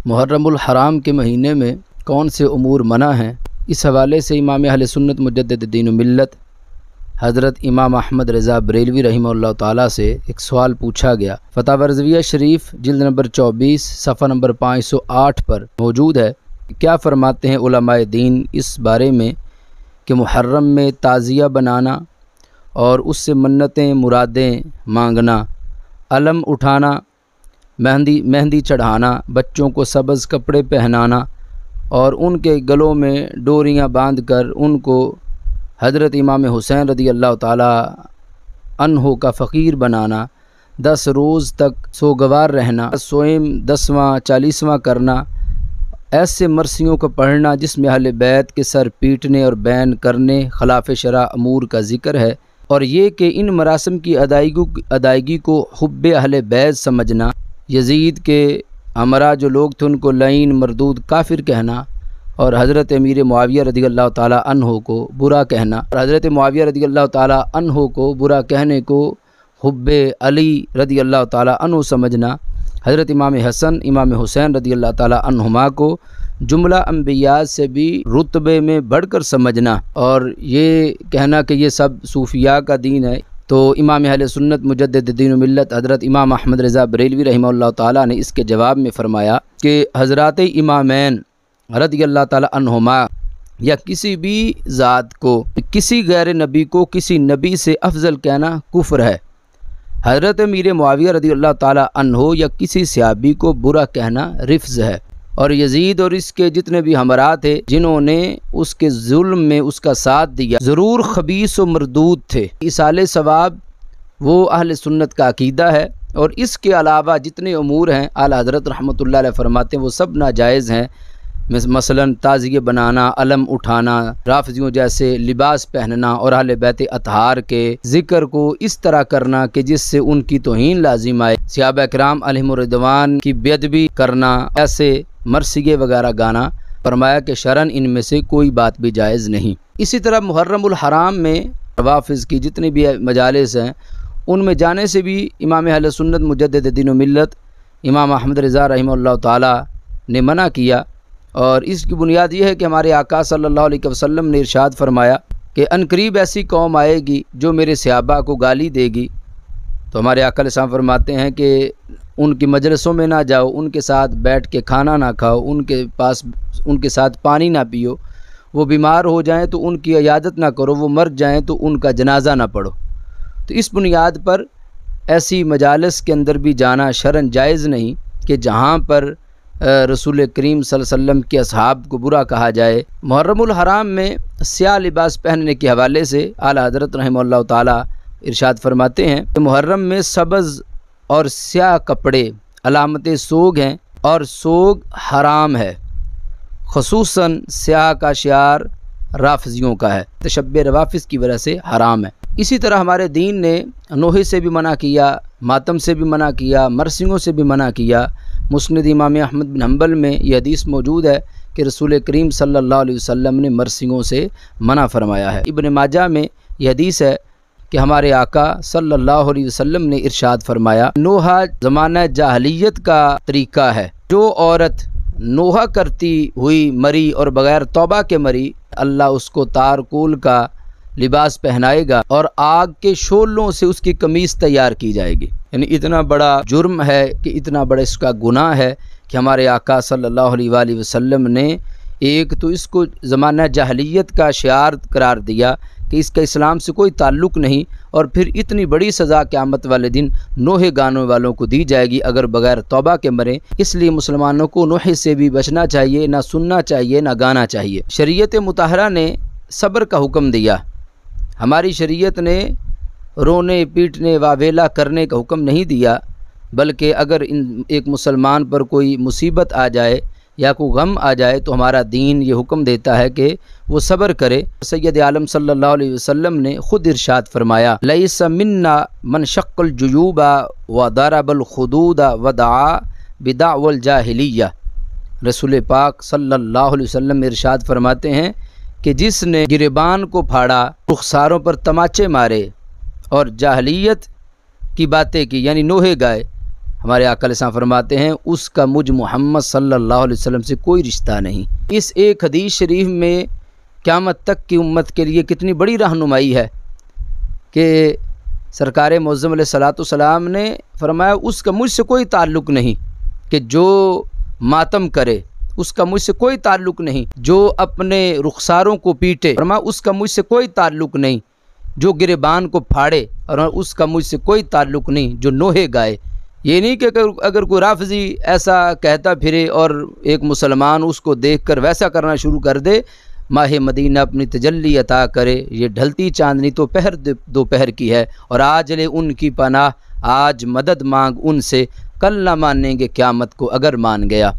محرم الحرام کے مہینے میں کون سے امور منع ہیں، اس حوالے سے امام اہل سنت مجدد دین و ملت حضرت امام احمد رضا بریلوی رحمہ اللہ تعالیٰ سے ایک سوال پوچھا گیا۔ فتاوی رضویہ شریف جلد نمبر 24 صفحہ نمبر 508 پر موجود ہے۔ کیا فرماتے ہیں علماء دین اس بارے میں کہ محرم میں تعزیہ بنانا اور اس سے منتیں مرادیں مانگنا، علم اٹھانا، مہندی چڑھانا، بچوں کو سبز کپڑے پہنانا اور ان کے گلوں میں ڈوریاں باندھ کر ان کو حضرت امام حسین رضی اللہ تعالیٰ عنہ کا فقیر بنانا، 10 روز تک سوگوار رہنا، سوئم 10واں 40واں کرنا، ایسے مرثیوں کو پڑھنا جس میں اہل بیت کے سر پیٹنے اور بین کرنے خلاف شرع امور کا ذکر ہے، اور یہ کہ ان مراسم کی ادائیگی کو حب اہل بیت سمجھنا، یزید کے ہمراہ جو لوگ تھے ان کو لعین مردود کافر کہنا، اور حضرت امیر معاویہ رضی اللہ تعالیٰ عنہ کو برا کہنا، اور حضرت معاویہ رضی اللہ تعالیٰ عنہ کو برا کہنے کو حب علی رضی اللہ تعالیٰ عنہ سمجھنا، حضرت امام حسن امام حسین رضی اللہ تعالیٰ عنہما کو جملہ انبیاء سے بھی رتبے میں بڑھ کر سمجھنا، اور یہ کہنا کہ یہ سب صوفیاء کا دین ہے۔ تو امام اہل سنت مجدد دین و ملت حضرت امام احمد رضا بریلوی رحمہ اللہ تعالیٰ نے اس کے جواب میں فرمایا کہ حضرات امامین رضی اللہ تعالیٰ عنہما یا کسی بھی ذات کو کسی غیر نبی کو کسی نبی سے افضل کہنا کفر ہے، حضرت امیر معاویہ رضی اللہ تعالیٰ عنہ یا کسی صحابی کو برا کہنا رفض ہے، اور یزید اور اس کے جتنے بھی ہمراہ تھے جنہوں نے اس کے ظلم میں اس کا ساتھ دیا ضرور خبیث و مردود تھے۔ ایصال ثواب وہ اہل سنت کا عقیدہ ہے، اور اس کے علاوہ جتنے امور ہیں اعلی حضرت رحمۃ اللہ علیہ فرماتے ہیں وہ سب ناجائز ہیں، مثلا تعزیہ بنانا، علم اٹھانا، رافضیوں جیسے لباس پہننا، اور اہل بیت اطہار کے ذکر کو اس طرح کرنا کہ جس سے ان کی توہین لازم آئے، صحابہ کرام علیہم الرضوان کی بے ادبی کرنا، ایسے مرثیے وغیرہ گانا، فرمایا کہ شرعاً ان میں سے کوئی بات بھی جائز نہیں۔ اسی طرح محرم الحرام میں روافض کی جتنی بھی مجالس ہیں ان میں جانے سے بھی امام اہل سنت مجدد دین و ملت امام احمد رضا رحمہ اللہ تعالیٰ نے منع کیا، اور اس کی بنیاد یہ ہے کہ ہمارے آقا صلی اللہ علیہ وسلم نے ارشاد فرمایا کہ عنقریب ایسی قوم آئے گی جو میرے صحابہ کو گالی دے گی، تو ہمارے آقا علیہ السلام فرماتے ہیں کہ ان کی مجلسوں میں نہ جاؤ، ان کے ساتھ بیٹھ کے کھانا نہ کھاؤ، ان کے ساتھ پانی نہ پیو، وہ بیمار ہو جائیں تو ان کی عیادت نہ کرو، وہ مر جائیں تو ان کا جنازہ نہ پڑھو۔ تو اس بنیاد پر ایسی مجالس کے اندر بھی جانا شرعاً جائز نہیں کہ جہاں پر رسول کریم صلی اللہ علیہ وسلم کے اصحاب کو برا کہا جائے۔ محرم الحرام میں سیاہ لباس پہننے کے حوالے سے اعلیٰ حضرت رحمہ اللہ تعالیٰ ارشاد فرماتے ہیں کہ محرم میں سبز اور سیاہ کپڑے علامت سوگ ہیں، اور سوگ حرام ہے، خصوصاً سیاہ کا شعار رافضیوں کا ہے، تشبہ روافظ کی وجہ سے حرام ہے۔ اسی طرح ہمارے دین نے نوحے سے بھی منع کیا، ماتم سے بھی منع کیا، مرثیوں سے بھی منع کیا۔ مسند امام احمد بن حنبل میں یہ حدیث موجود ہے کہ رسول کریم صلی اللہ علیہ وسلم نے مرثیوں سے منع فرمایا ہے۔ ابن ماجہ میں یہ حدیث ہے کہ ہمارے آقا صلی اللہ علیہ وسلم نے ارشاد فرمایا، نوحہ زمانہ جاہلیت کا طریقہ ہے، جو عورت نوحہ کرتی ہوئی مری اور بغیر توبہ کے مری، اللہ اس کو تارکول کا لباس پہنائے گا اور آگ کے شعلوں سے اس کی قمیص تیار کی جائے گی۔ یعنی اتنا بڑا جرم ہے کہ اتنا بڑا اس کا گناہ ہے کہ ہمارے آقا صلی اللہ علیہ وآلہ وسلم نے ایک تو اس کو زمانہ جاہلیت کا شعار قرار دیا کہ اس کا اسلام سے کوئی تعلق نہیں، اور پھر اتنی بڑی سزا قیامت والے دن نوحے گانے والوں کو دی جائے گی اگر بغیر توبہ کے مریں۔ اس لیے مسلمانوں کو نوحے سے بھی بچنا چاہیے، نہ سننا چاہیے نہ گانا چاہیے۔ شریعت مطہرہ نے صبر کا حکم دیا، ہماری شریعت نے رونے پیٹنے واویلا کرنے کا حکم نہیں دیا، بلکہ اگر ایک مسلمان پر کوئی مصیبت آ جائے یا کوئی غم آ جائے تو ہمارا دین یہ حکم دیتا ہے کہ وہ صبر کرے۔ سید عالم صلی اللہ علیہ وسلم نے خود ارشاد فرمایا، لیس منا من شق الجیوب وضرب الخدود ودعا بدعوى الجاہلیہ۔ رسول پاک صلی اللہ علیہ وسلم ارشاد فرماتے ہیں کہ جس نے گریبان کو پھاڑا، رخساروں پر تماچے مارے اور جاہلیت کی باتیں کی، یعنی نوحے گائے، ہمارے آقا علیہ السلام فرماتے ہیں اس کا مجھ محمد صلی اللہ علیہ وسلم سے کوئی رشتہ نہیں۔ اس ایک حدیث شریف میں قیامت تک کی امت کے لیے کتنی بڑی رہنمائی ہے کہ سرکار معظم علیہ الصلوۃ والسلام نے فرمایا اس کا مجھ سے کوئی تعلق نہیں کہ جو ماتم کرے، اس کا مجھ سے کوئی تعلق نہیں جو اپنے رخساروں کو پیٹے، فرمایا اس کا مجھ سے کوئی تعلق نہیں جو گریبان کو پھاڑے، اور اس کا مجھ سے کوئی تعلق نہیں جو نوحے گائے۔ یہ نہیں کہ اگر کوئی رافضی ایسا کہتا پھرے اور ایک مسلمان اس کو دیکھ کر ویسا کرنا شروع کر دے، ماہ مدینہ اپنی تجلی عطا کرے، یہ ڈھلتی چاندنی تو پہر دوپہر کی ہے، اور آج لے ان کی پناہ، آج مدد مانگ ان سے، کل نہ مانیں گے قیامت کو اگر مان گیا۔